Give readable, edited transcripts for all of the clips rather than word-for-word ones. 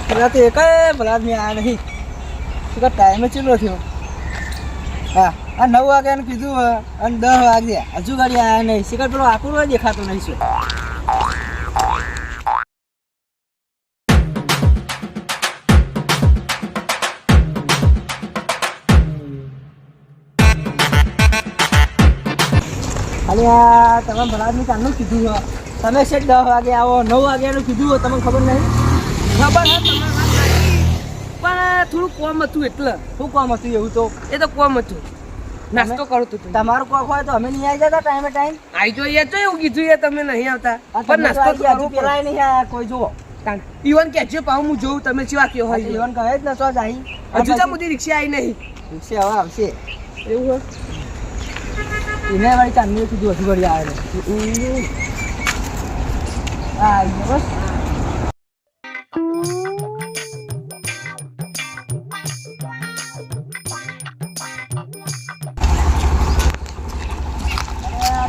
પેલા તો એક ભલા મેં આ નહીં શું ટાઈમે ચેલો થયો હા આ 9 વાગ્યાનું કીધું અને 10 વાગ્યા હજુ ગાડી આવ્યા નહીં શિખર પેલો આકુરો દેખાતો નહીં શું અરે આ તમે ભલાદની કાલનું કીધું તમે છે 10 વાગે આવો 9 વાગ્યાનું કીધું તમને ખબર નહીં ખબર હે તમને પણ થોડું કોમ હતું એટલે શું કામ હતું એવું તો એ તો કોમ હતું નાસ્તો કરું તું તમારું કોક હોય તો અમે નહીં આવી જતા ટાઈમે ટાઈમ આઈ જો એ તો એવું કીધું એ તમે નહીં આવતા પણ નાસ્તો તો કરવો પેલા નહીં આયા કોઈ જુઓ ઈવન કે જે પાઉં હું જોઉં તમે કેવા કયો હોય ઈવન કહે જ ન તો જાય હજુ તો મુદી રિક્ષા આવી નહીં રિક્ષા હવે આવશે એવું હોય એને વાળી ચાંદની કીધું હજુ ઘડી આવે હા બસ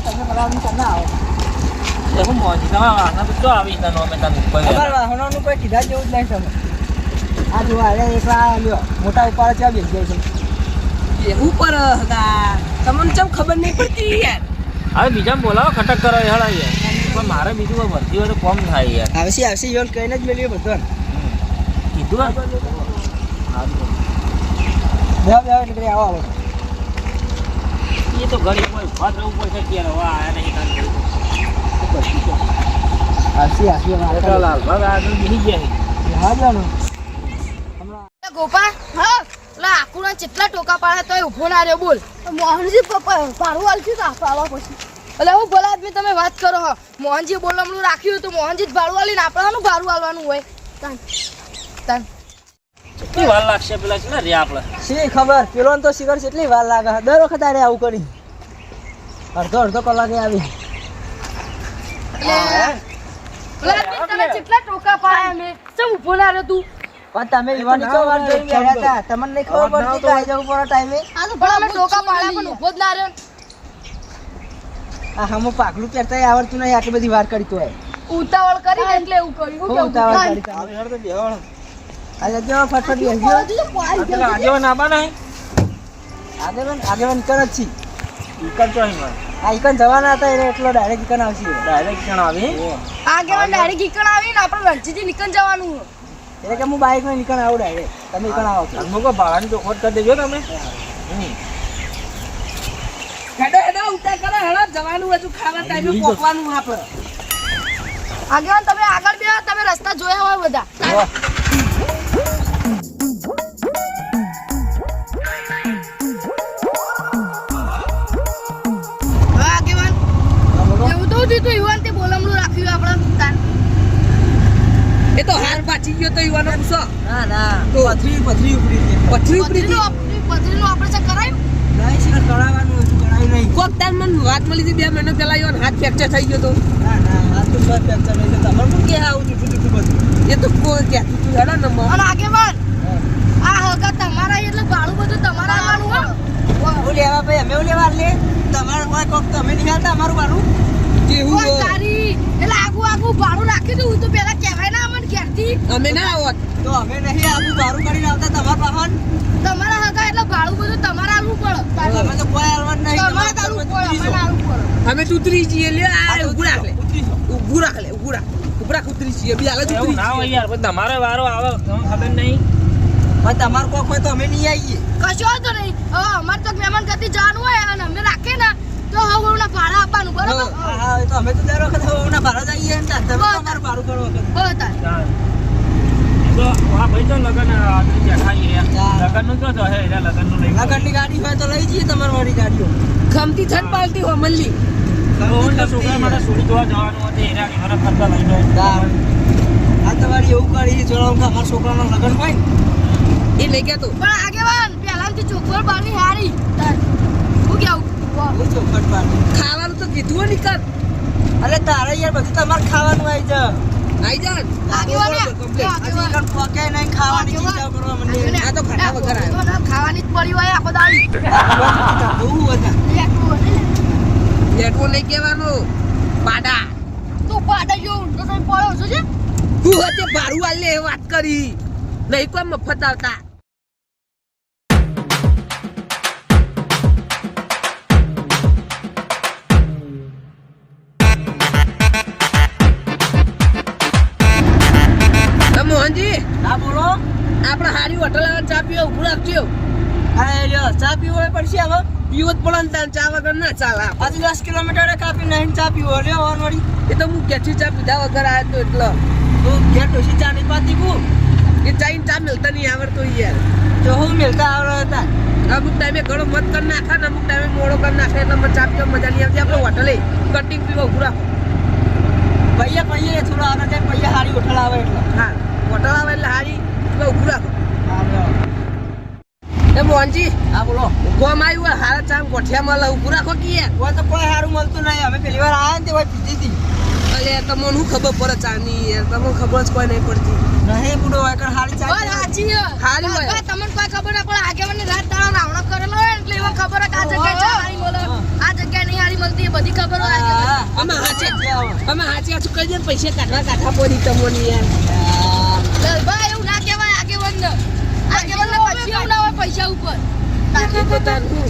તમે ભલાની ચાંદના આવો હું મોજી તમારા વાસણ તો આવી તનો અમે તને ઉપર અમારા વાહનોનું કોઈ કીધા જેવું જ નહીં તમે આ જો અરે એકલા લ્યો મોટા ઉપાડ ચા બેસી જાય છે એવું પર હતા તમને ચમ ખબર નહીં પડતી યાર હવે બીજા બોલાવો ખટક કરો હેડા યાર પણ મારે બીજું કોઈ ભરતી હોય તો કોમ થાય યાર આવશે આવશે યોન કહીને જ મેળ્યો બધો કીધું બે એટલે આવો આવો એ તો ઘડી કોઈ ભાત રહેવું પડશે ત્યારે હવે આયા નહીં આવશે આવશે મારે લાલ ભાગ આગળ બેસી ગયા હા જાનો ગોપા હા ઓલા આકુના કેટલા ટોકા પાડે તોય ઊભો ના રહ્યો બોલ મોહનજી પપ્પા ભાડું આલશું તો આપવા પછી એટલે હું બોલા આદમી તમે વાત કરો હો મોહનજી બોલમણું રાખ્યું તો મોહનજી જ ભાડું આલીને આપણાનું ભાડું આલવાનું હોય તાન તાન કેટલી વાર લાગશે પેલા છે ને રે આપણે શી ખબર પેલો તો શિખર કેટલી વાર લાગે દર વખત આરે આવું કરી અડધો કલાકે આવી ઓલા તમે કેટલા ટોકા પાડ્યા મે ચમ ઊભો ના રહ્યો તું પણ તમે ઈવાની તો વાર જોઈ ગયા હતા તમને નહીં ખબર પડતી કે આઈ જવું પડે ટાઈમે આ તો ભલા મે ટોકા પાડ્યા પણ ઊભો જ ના રહ્યો આ હમો પાકલું કરતા આવડતું નહીં આટલી બધી વાર કરી તો ઉતાવળ કરીને એટલે એવું કર્યું હું કેવું ઉતાવળ કરી તમે હેડ તો બેહણ આજે જો ફટફટ બેસજો પેલા આગેવાન આબા નહીં આગેવાન કર જ છી ઈકન તો અહીં આ ઈકન જવાના હતા એટલે એટલો ડાયરેક્ટ ઈકન આવશે ડાયરેક્ટ જણ આવી આગેવાન ડાયરેક્ટ ઈકણ આવીને આપણે રણજીથી નીકળ જવાનું એટલે કે હું બાઈક માં નીકળ આવું ડાયરેક્ટ તમે ઈકન આવો અમુક ભાડાની ચોખવટ કરી દેજો તમે હેડો હેડો ઉતાર કરો હેડો જવાનું હજુ ખાવા ટાઈમે પોકવાનું આપણે આગેવાન તમે આગળ બે તમે રસ્તા જોયા હોય બધા આગેવાન એવું તો દીધું યુવાન તે બોલમણું રાખ્યું આપણે તાન એ તો હાર પાછી ગયો તો યુવાનો પૂછો ના પથરી ઉપડી છે પથરી ઉપડી ગઈ પથરીનું ઓપરેશન કરાયું નહીં શિખર કરાવવાનું હતું કરાયું નહીં કોક ટાઈમ મને વાત મળી હતી 2 મહિના પહેલા યુવાન હાથ ફ્રેક્ચર થઈ ગયો તો ના આ તો બસ ફ્રેક્ચર નહીં તમારે શું કે આવું જૂઠું બધું એ તો કોઈ કહેતું તું હેડો ને અને આગેવાન આ હગા તમારા એટલે ભાડું બધું તમારા આવવાનું હો હું લેવા ભાઈ અમે લેવા લે તમારે કોઈ કોક તમે નહીં હાલતા અમારું બારું જેવું કોઈ તારી એટલે આગું ભાડું રાખી દઉં તો પેલા કહેવાય ના અમને ઘેરથી અમે ના આવત તો અમે નહીં આવું બારું કરીને આવતા તમારા પાહન તમારા હગા એટલે ભાડું બધું તમારે આલવું પડે અમે તો કોઈ હાલવા નહીં તમારે આલવું પડે અમને આલવું પડે અમે તો ઉતરી જઈએ લે આ ઉભું રાખ લે ઉભું રાખ ઉતરી જઈએ બી હાલ એવું ના હોય યાર પણ તમારે વારો આવે તમને ખબર નહીં પણ તમારું કોક હોય તો અમે નહીં આવીએ કશો વાંધો નહીં હવે અમારે તો મહેમાન ગતિ જવાનું હોય અને અમને રાખે ને તો હવે ના ભાડા આપવાનું બરોબર હા તો અમે તો દર વખત ના ભાડા જઈએ ને તમે અમારું ભાડું કરો વખત બતા તો આ ભાઈ તો લગન આગળ જખાઈ લગનનું તો હે લગનનું લઈ લગનની ગાડી હોય તો લઈ જઈએ તમારી વાળી ગાડીઓ ખમતી થન પાલતી હો મલ્લી છોકરા માટે સોડી જોવા જવાનું હતું એના ઘરે ફરતા લઈ જાય આ તમારી એવું કરી જોડાવ કે અમારા છોકરાના લગન હોય એ લઈ ગયા તો પણ આગેવાન પહેલાથી ચોખવટ બારની હારી હું કેવું હું ચોખટ પાડી ખાવાનું તો કીધું હો નિકર અરે તારે યાર બધું તમારે ખાવાનું આવી જા આઈ જા આગેવાન હજી કણ પોકે નહીં ખાવાની ચિંતા કરવા મને આ તો ખાટા વગર આવ્યો ખાવાની જ પડી હોય આખો દાડી બહુ હતા લેટવો નહીં કહેવાનો પાડા તું પાડા જો ઊંધો થઈને પડ્યો છો છે તું વચ્ચે ભાડું આલે એ વાત કરી નહીં કોઈ મફત આવતા મોહનજી હા બોલો આપણે હારી હોટલ આવે ચા પીવા ઉભું રાખજો હા લ્યો ચા પીવો પડશે હવે પીવો જ પડે ને ચા વગર ના ચાલે હજુ 10 કિલોમીટર કાપી નહીં ચા પીવો લ્યો વળી એ તો હું કેચી ચા પીધા વગર આવ્યો તો એટલે તું ઘેર ડોસી ચા નહીં પાતી કુ એ ચાઈને ચા મિલતા નહીં આવડતો યાર તો હું મિલતા આવડે હતા અમુક ટાઈમે ઘણો મત કરી નાખે ને અમુક ટાઈમે મોડો કરી નાખે એટલે મને ચા પીવા મજા નહીં આવતી આપણે હોટલે કટિંગ પીવા ઉભું રાખો પૈયા થોડો આગળ જાય પૈયા હારી હોટલ આવે એટલે હા હોટલ આવે એટલે હારી પીવા ઉભું રાખો હા લ્યો એ મોહનજી હા બોલો ગોમ આવ્યું હોય હારા ચા ગોઠિયા મળે ઉભું રાખો કે યાર કોઈ તો કોઈ સારું મળતું નહીં અમે પહેલી વાર આવ્યા ને તે ભાઈ પીધી હતી અરે તમને શું ખબર પડે ચાની યાર તમને ખબર જ કોઈ નહીં પડતી નહીં બુડો હોય કે હારી ચા ઓય હાચી હે. હારી હોય. લાલભાઈ, તમને કોઈ ખબર ના પડે આગેવાનની રાત દાડો રાવણો કરેલો હોય એટલે એમાં ખબર હોય કે આ જગ્યાએ ચા હારી મળે આ જગ્યાએ નહીં હારી મળતી એ બધી ખબર હોય આગેવાનને. અમે હાચે હાચું કહી દે ને પૈસા કાઢવા પડી તમને યાર લાલભાઈ, એવું ના કહેવાય આગેવાનને. આગેવાનને પછી એવું ના હોય પૈસા ઉપર. એ તો તાર હું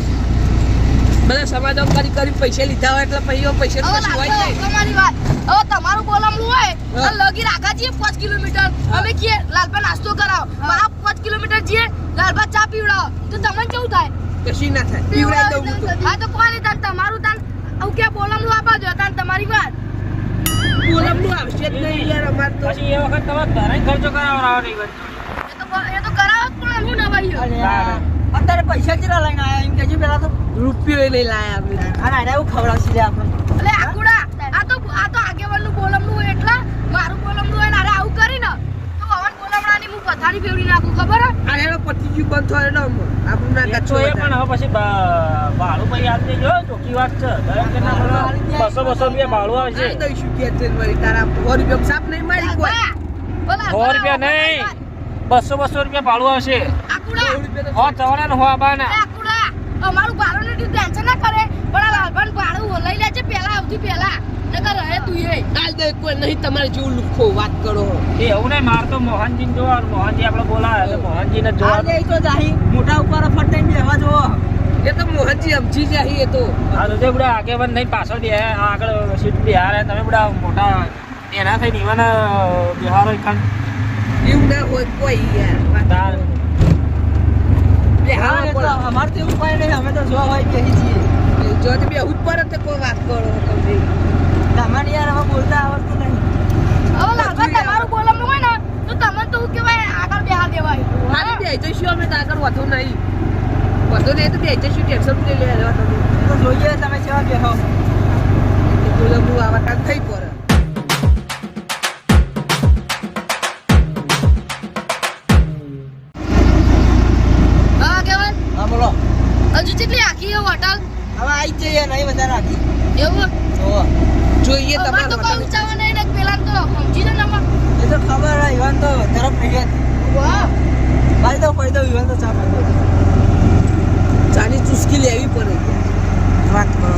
બધા સમાધાન કરી પૈસા લીધા હોય એટલે પછી પૈસા હવે કશું હોય જ લાલભાઈ, નહીં. તમારી વાત. હવે તમારું બોલામણું હોય અને લગી રાખા છીએ 5 કિલોમીટર અમે કીએ લાલભાઈ નાસ્તો કરાવો મારા 5 કિલોમીટર જઈએ લાલભાઈ ચા પીવડાવો તો તમને કેવું થાય? કશું ના થાય પીવડાવી દઉં હું તો. હા તો કોની તાન તમારું તાન આવું કે બોલામણું આપા દો તાન તમારી વાત. બોલમનું આવશે જ નહીં યાર અમાર તો પછી એ વખત તમે ઘરે ખર્ચો કરાવરાવો નહીં કરતો. એ તો કરાવો જ પણ હું નવાઈ અત્યારે પૈસા કેટલા લઈને આવ્યા એમ કેજો પેલા તો રૂપિયો નહીં લાયા આપણે અને આને એવું ખવડાવશે લે આપણે એટલે આકુડા આ તો આગેવાનનું બોલમણું હોય એટલે મારું બોલમણું હોય ને અરે આવું કરીને તો હવન બોલમણાની હું પથારી ફેરવી નાખું ખબર હે? આ હેડો પતિજી બંધ થયો એટલે આપણું ના એ તો કાચો એ પણ હવે પછી ભાડું પછી આલ દેજો ચોખ્ખી વાત છે દરેક જણના બોલો 200 રૂપિયા ભાડું આવશે દઈશું કે છે વળી તારા 100 રૂપિયા સાપ નહીં મારી કોઈ બોલા 100 રૂપિયા નહીં 200 રૂપિયા ભાડું આવશે આકુડા હો ચવાના ને હો આબાના આકુડા અમારું ભાડું ની ટેન્શન ના કરે પણ આ લાલભાઈ ભાડું લઈ લેજે પહેલા આવતી પહેલા નકર રહે તું એ કાલ દે કોઈ નહીં તમારે જેવું લુખો વાત કરો એ એવું નહીં માર તો મોહનજીને જોવાનું મોહનજી આપણે બોલાવે તો મોહનજીને આ જોવાનું દે તો જાહી મોટા ઉપર ફટાઈને બેહવા જો એ તો મોહનજી સમજી જાય એ તો આ તો જે બધા આગેવાન નહીં પાછળ બે આગળ સીટ બિહાર તમે બધા મોટા એના થઈને ઈવન બિહારો ખાન એવું ના હોય કોઈ યાર તાર અમારે તો એવું કોઈ નહીં અમે તો જોવા હોય બેહી છીએ જો તે બે ઉપર તે કોઈ વાત કરો તમે તમારે યાર હવે બોલતા આવડતું નહીં હવે લાલભાઈ તમારું બોલમણું હોય ને તો તમને તો શું કહેવાય આગળ બેહા દેવાય હાલી બે જઈશું અમે તો આગળ વધુ નહીં વધુ નહીં તો બે જઈશું ટેન્શન લઈ લેવા તમે તો જોઈએ તમે કેવા બેહો બોલમનું આવા કામ થઈ પડે હા આગેવાન હા બોલો હજુ કેટલી આખી હે હોટલ હવે આવી જ જઈએ નહીં વધારે રાખી એવું તો જોઈએ અમારે તો કોઈ તમારે ઊંચાવા નહીં ને પેલા તો સમજી જો ને અમાર. એ તો ખબર હોય ઈવન તો તરફ નહીં હતી વાહ ભાઈ તો કોઈ તો ઈવન તો ચા પીધો ચાની ચુસ્કી લેવી પડે વાત કરો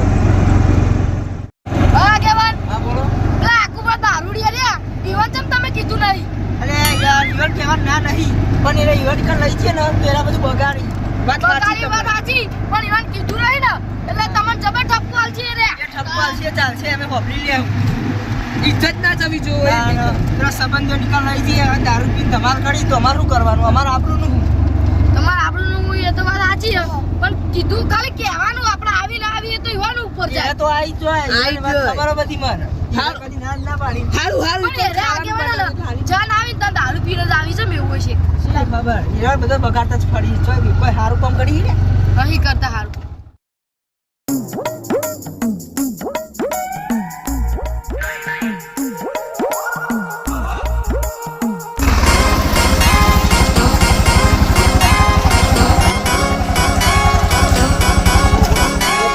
હા આગેવાન હા બોલો પેલા આકુબા દારૂડિયા રહ્યા ઈવન ચમ તમે કીધું નહીં અરે યાર ઈવન કહેવા ના નહીં પણ એને ઈવન કણ લઈ છે ને તો એના બધું બગાડી વાત સાચી બગાડી વાત સાચી પણ ઈવન કીધું નહીં ને એટલે તમને જબર ઠપકો આલજી રે એ ઠપકો આવશે ચાલશે અમે વાપરી લેવું ઇજ્જત ના જવી જોઈએ પેલા સંબંધો નિકાલ લઈ જઈએ હવે દારૂ પીને ધમાલ કરી તો અમારું કરવાનું અમારે આપણું તમારે આપણું એ તો વાત સાચી છે પણ કીધું ખાલી કહેવાનું આપણે આવી ના આવી તો ઈવાનું ઉપર એ જાય તો આવી જ આઈ જાય જ હોય. ખબર બધી મને હા. કદી ના જ ના પાડી હારું હારું પણ એ રે આગેવાન જાન આવી તો દારૂ પીને જ આવી છે એવું છે શું ખબર યાર બધો બગાડતા જ ફરી ચોય કોઈ સારું કામ કરી ને અહીં કરતા હારું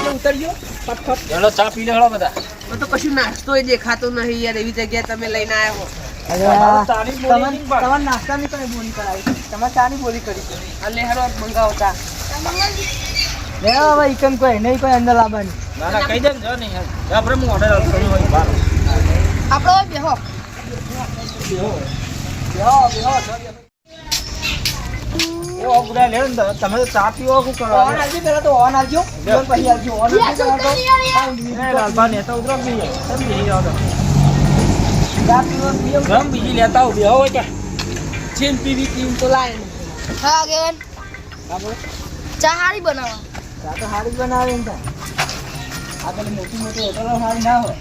ઉતરજો ફટફટ ચલો ચા પી લેવડો બધા તો કશું નાસ્તો એ દેખાતો નહીં યાર એવી જગ્યાએ તમે લઈને આવ્યા હો તમારે નાસ્તાની કઈ બોલી કરાવી તમારે ચાની બોલી કરી છે આ લેહરો મંગાવો ચા લે હવે ઈકન કોઈ નહીં કોઈ અંદર લાવવાની ના ના કહી દે ને જો નહીં આપણે હું ઓર્ડર કર્યો હોય બહાર આપણો બેહો બેહો બેહો બેહો એવો બુડા લેવો ને તમે તો ચા પીવો શું કરો ઓન આવજો પેલા તો ઓન આવજો પછી આવજો ઓન આવજો લાલબા નેતા ઉતરો પીએ તમે બેહી જાઓ તો ચા પીવો પીવો ગમ બીજી લેતા આવું બેહો હોય ક્યાં ચેન પીવી પીવું તો લાય હા આગેવાન આપણે ચા હારી બનાવવા ચા તો હારી જ બનાવે ને તા આ પેલી મોટી મોટી હોટલો હારી ના હોય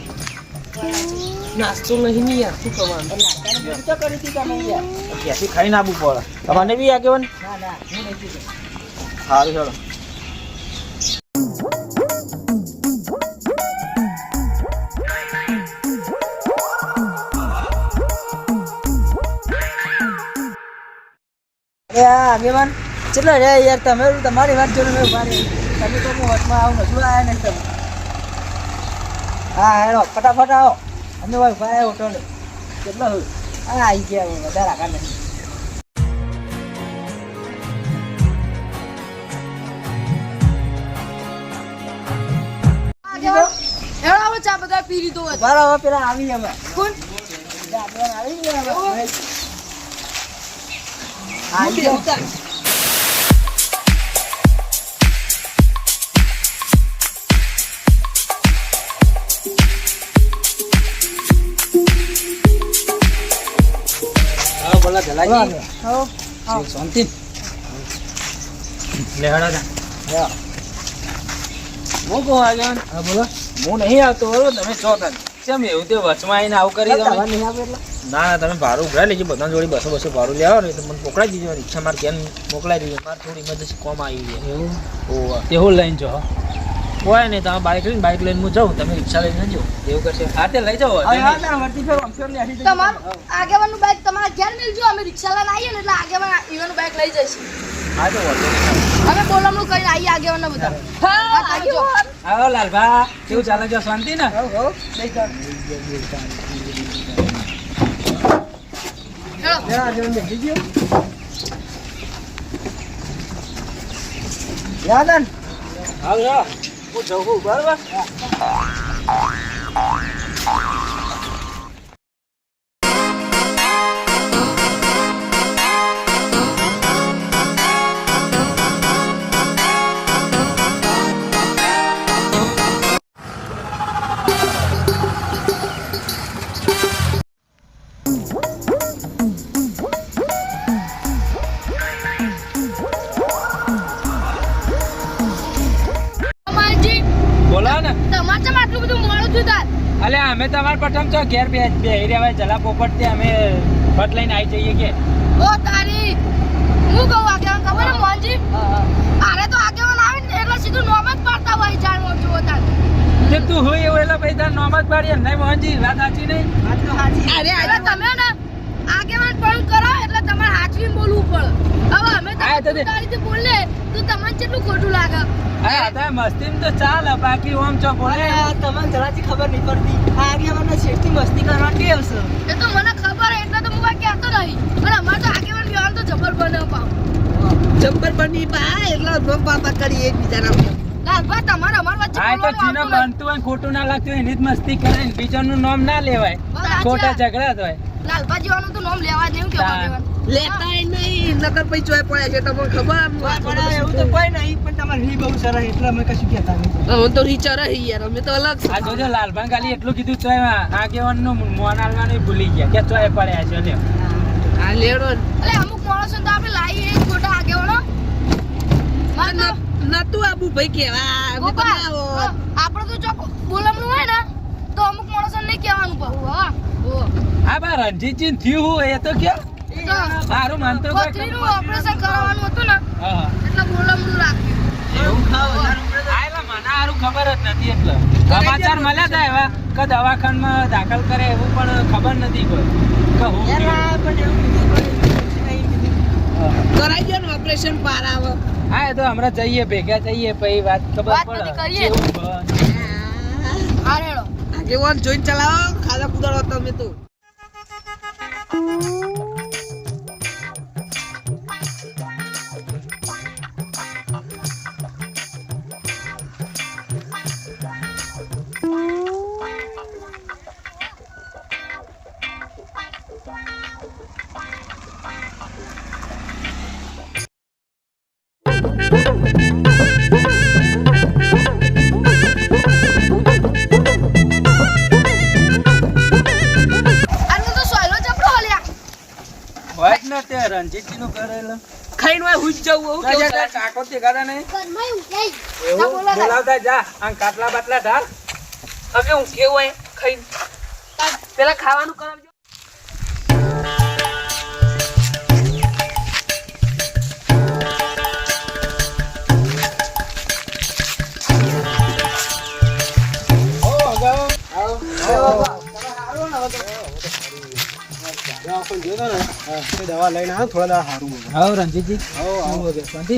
નાસ્તો નહીં ની યાર શું કરવાનું નાસ્તાની ભૂખ તો કરી હતી તમે યાર ક્યાંથી ખાઈને આવવું પડે તમારે બી આગેવાન ના ના હું નહીં પીતો. સારું ચાલો અરે આ આગેવાન કેટલા રે યાર તમે તમારી વાત જોઈને મેં ઉભા રહી તમે તો હું વચમાં આવું નતું આવ્યા નહીં તમે હા હેડો ફટાફટ આવો અમે ભાઈ ઉભા આવ્યા હોટલે કેટલા હોય હા આવી ગયા હવે વધારે આગળ નથી આગેવાન હેડો આપણે ચા બધા પી લીધો હોય બરાબર હવે પેલા આવી અમે કોણ આગેવાન આવી ગયા હવે એવું? આવી ગયા હા બોલા જલાજી હો શાંતિ લે હડા જા હા હું કહું આગેવાન હા બોલો હું નહીં આવતો બરોબર તમે છો તને કેમ એવું તે વચમાં આવીને આવું કરી તમે તમારે નહીં આવે એટલે ના ના તમે ભાડું ઉઘરાઈ લેજો બધા જોડી બસો બસો ભાડું લેવો ને તો મને મોકલાઈ દીજો રિક્ષા મારે કેમ મોકલાઈ દીજો મારે થોડી ઇમરજન્સી કોમ આવી છે એવું ઓવા એવું લઈને જો કોઈ નહીં તમે બાઇક લઈને હું જાઉં તમે રિક્ષા લઈને જો એવું કરશે હા તે લઈ જાઓ હવે હા તારા વર્તી ફેર અમસ્યોર ને આડી તમારું આગેવાનનું બાઈક તમારે ઘેર મિલજો અમે રિક્ષા લઈને આવીએ ને એટલે આગેવાન ઈવનનું બાઈક લઈ જઈશું હા તો વાંધો નહીં. અમે બોલમણું કરીને આવીએ આગેવાનને બધા હા આગેવાન આવો લાલભા કેવું ચાલે છે શાંતિ ને હો હો લઈ કર હેડો યા જો ને દીજો યાદન આવ જા હું જાઉં છું, બરાબર અમારજી બોલો ને તમારે ચમ આટલું બધું મોડું થયું તાર અલે અમે તમારા પ્રથમ છો ઘેર બેહી રહ્યા જલા પોપટ તે અમે ફટ લઈને આવી જઈએ કે ઓ તારી હું કહું આગેવાન ખબર હે મોહનજી અરે તો આગેવાન આવે ને એટલે સીધું નોમ જ પાડતા હોય જાણ જુઓ તાર જે તું હોય એવું એટલે ભાઈ તાર નોમ જ પાડીએ ને નહીં મોહનજી વાત સાચી નહીં વાત તો સાચી અરે તમે ને આગેવાન પણ કરો એટલે તમારે હાચવીને બોલવું પડે હવે અમે હા, તો તો તારીથી બોલે તો તમને કેટલું ખોટું લાગે હા તમે મસ્તી તો ચાલે બાકી ઓમ છો બોલે અરે તમને જરાથી ખબર નહીં પડતી આ આગેવાનને શેઠથી મસ્તી કરવા ટેવ છે એ તો મને ખબર હે એટલે તો હું કાંઈ કહેતો નહીં પણ અમારે તો આગેવાન વ્યવહાર તો જબર બને પાવ જબ્બર બની પા એટલા રોગ બાપા કરી એકબીજાના લાલભાઈ તમારે અમાર વચ્ચે આ તો ચીનો બોલવાનું આવતું બનતું હોય ને ખોટું ના લાગતું હોય એની જ મસ્તી કરે ને બીજાનું નામ ના લેવાય સાચી ખોટા વાત. ઝઘડા જ હોય નહીં. લાલભાઈ જીવાનું તો નામ લેવા જ નહીં કેવું આગેવાન લેતા નહીં નકર પછી ચોય પડે છે તમને ખબર પણ એવું તો કોઈ નહીં પણ તમારે રી બહુ સરસ એટલે અમે કશું કહેતા નહીં અમે તો રીચર યાર અમે તો અલગ આ જોજો લાલભાઈ ખાલી એટલું કીધું ચોય આગેવાન નું મોન આલવાનું ભૂલી ગયા કે ચોય પડ્યા છે લ્યો આ લેડો એટલે અમુક માણસો તો આપણે લાવીએ જ ખોટા આગેવાનો મારે તો નતું આબુ ભાઈ કેવા અમે તો ગોપા, ના આવો. આપણે તો જો બોલમણું હોય ને તો અમુક માણસો નહીં કહેવાનું પાછું. હા આ બા રણજીતજી ને થયું હોય એ તો ક્યાં તો મારું માનતો કોઈ પથરીનું ઓપરેશન કરવાનું હતું ને હા હા. એટલે બોલમણું રાખ્યું એવું ખાવ આ એટલે મને હારું ખબર જ નથી એટલે સમાચાર મળ્યા હતા એવા કે દવાખાનામાં દાખલ કરે એવું પણ ખબર નથી કોઈ કે હું યાર પણ એવું કીધું કોઈ નહીં કીધું કરાઈ ગયો ને ઓપરેશન પાર આવે હા એ તો હમણાં જઈએ ભેગા જઈએ પછી વાત ખબર વાત પડે બધી કરીએ. કેવું બને. હા રેડો આગેવાન જોઈને ચલાવો ખાધા કુદાડો તમે તો તે રણજીતજીનું ઘર એટલે. ખાઈને હોય હુઈ જ જવું જા, જા, કેવું જા, કાકો તે ઘરે નહીં. ઘરમાં ઊંઘાઈ. એવું બોલો, બોલાવતા જા આમ કાટલા બાટલા ઢાળ. હવે હું કેવું હોય ખાઈને પેલા ખાવાનું કરાવજો. દવા લઈને આવો થોડા દાડા સારું બોલો. આવો રણજીતજી. આવો શું વગર શાંતિ?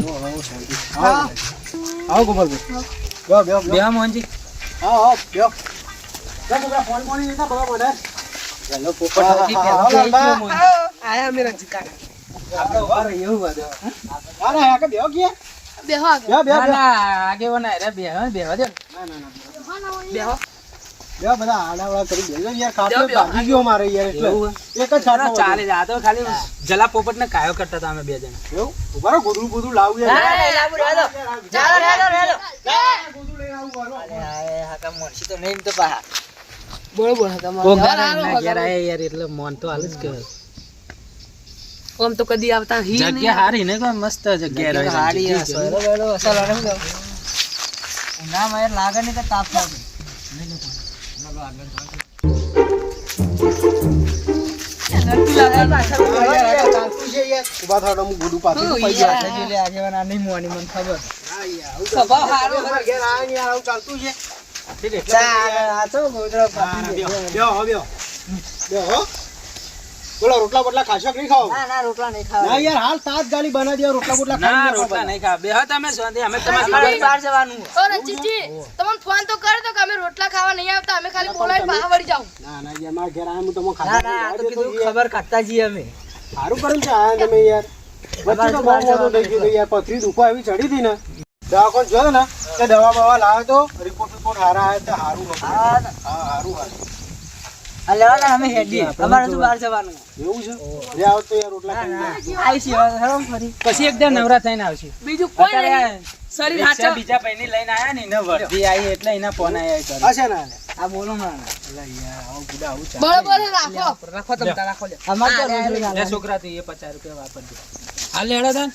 આવો ગોપાલભાઈ. બેહો બેહો બેહો. બેહા મોહનજી. આવો આવો બેહો. જા છોકરા ફોન કોની લીધા બરાબર મને. હેલો પોપટ હા, આવતી હા, પહેલા હા, જઈ ગયો હા. મોહનજી. આયા અમે રણજીત કાકા. આપણે ઉભા રહીએ, એવું વાત. ના ના આ કે બેહો કે બેહો આગળ. બેહો બેહો ના, બેહો. ના, આગેવાન આયરા બેહવા દે. ના ના ના બેહો ના હોય. બેહો. બેહો બધા આડાવડા કરી બેહો યાર બેહો, ખાટલો બેહો. ભાગી ગયો મારે યાર એટલે એવું? એક જ ખાટલો ચાલે છે. આ તો ખાલી જલા પોપટને કાયો કરતા હતા અમે બે જણા. એવું ઉભા રહો ગોદડું બોદડું લાવું યાર. ના, ના, લાવું, રહેવા દો. ચાલો, રહેલો, રહેલો. ગોદડું લઈને આવું બરો. બરોબર હતા કોક મારે. દાડા એમના ઘેર આયા યાર એટલે મોન તો હાલ જ કહેવાય. આમ તો કદી આવતા હી નહીં. જગ્યા હારી ને કોઈ મસ્ત જગ્યા રહે છે. લાગે નહીં કે તાપ લાગે. ઉભા થાવ હું ગોદડું પાછું હું પડી યાર. જાય. સ્વભાવ હારો. તમારા ઘેર આયા નહીં આવું ચાલતું છે. હા, બેહો, બેહો, હો, બેહો. બેહો, હો. બોલો રોટલા બોટલા ખાશો કે નહીં ખાઓ? ના યાર હાલ સાત ગાલી બનાવી દો રોટલા બોટલા ખાઈ ના લેવો રોટલા બધા. નહીં ખા. બેહો તમે શાંતિ. અમે તમારી ખબર ઓ રણજીતજી, તમને ફોન તો કરી દો કે અમે રોટલા ખાવા નહીં આવતા, અમે ખાલી બોલાવીને બહાર વળી જાઉં. ના ના યાર મારા ઘેર આયા હું તમને ખાધા ખબર ખાતા છીએ અમે. સારું કર્યું છે આયા તમે યાર વચ્ચે તો બહુ મોટું થઈ ગયું હતું યાર પથરી દુખવા એવી ચડી હતી ને દવાખાને જોયો ને તે દવા બવા લાવ્યો તો રિપોર્ટ રિપોર્ટ હારા આવ્યા તો સારું હતું. હા સારું હારું એવું છે લે આવો તો યાર રોટલા ખાઈ લે. પછી એક દર નવરા થઈને આવશે. બીજું કોઈ અત્યારે નહીં. શરીર રિક્ષા હાચા. બીજા ભાઈને લઈને આયા ને એને વર્ધી આવી એટલે એના ફોન આયા કરે. હશે ને આ બોલો ના અલા યાર આવું બુડા આવું ચાલે. બરોબર છે, રાખો. રાખો તમે તાર રાખો લે. લે છોકરા તું એ 50 રૂપિયા વાપરજો. હાલ હેડો તન.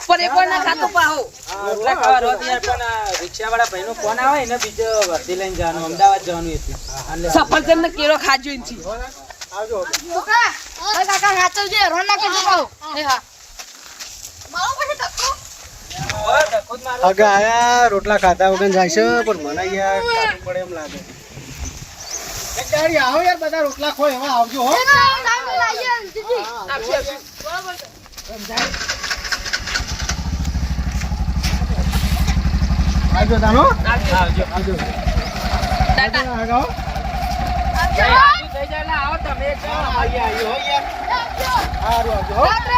પણ એક વાર ના ખાતો પાહો. રોટલા ખાવા રોજ યાર પણ આ રિક્ષાવાળા ભાઈનો ફોન આવે ને બીજો વર્ધી લઈને જવાનું અમદાવાદ જવાનું એટલે. હાલ લે. સફરજન ને કેળો ખાજો એનથી. આવજો છોકરા, ઓય કાકા સાચવજે, રોન ના કરજો પાહો. એ હા. મારો પછી ધક્કો. ઓય, ધક્કો જ મારો. આગળ આયા રોટલા ખાધા વગર જાય છે પણ મને યાર કાઢવું પડે એમ લાગે. એક દાડી આવો યાર બધા રોટલા ખો એવા આવજો હો. એ ના, ના, લાઈએ, રણજીતજી. આપી, આપી. બરોબર છે. આવજો તાનો આવજો. ટાટા. આગળ આવજો. થઈ જાય એટલે આવો તમે. આવીએ હો યાર આવજો. સારું આવજો હો. રાત્રે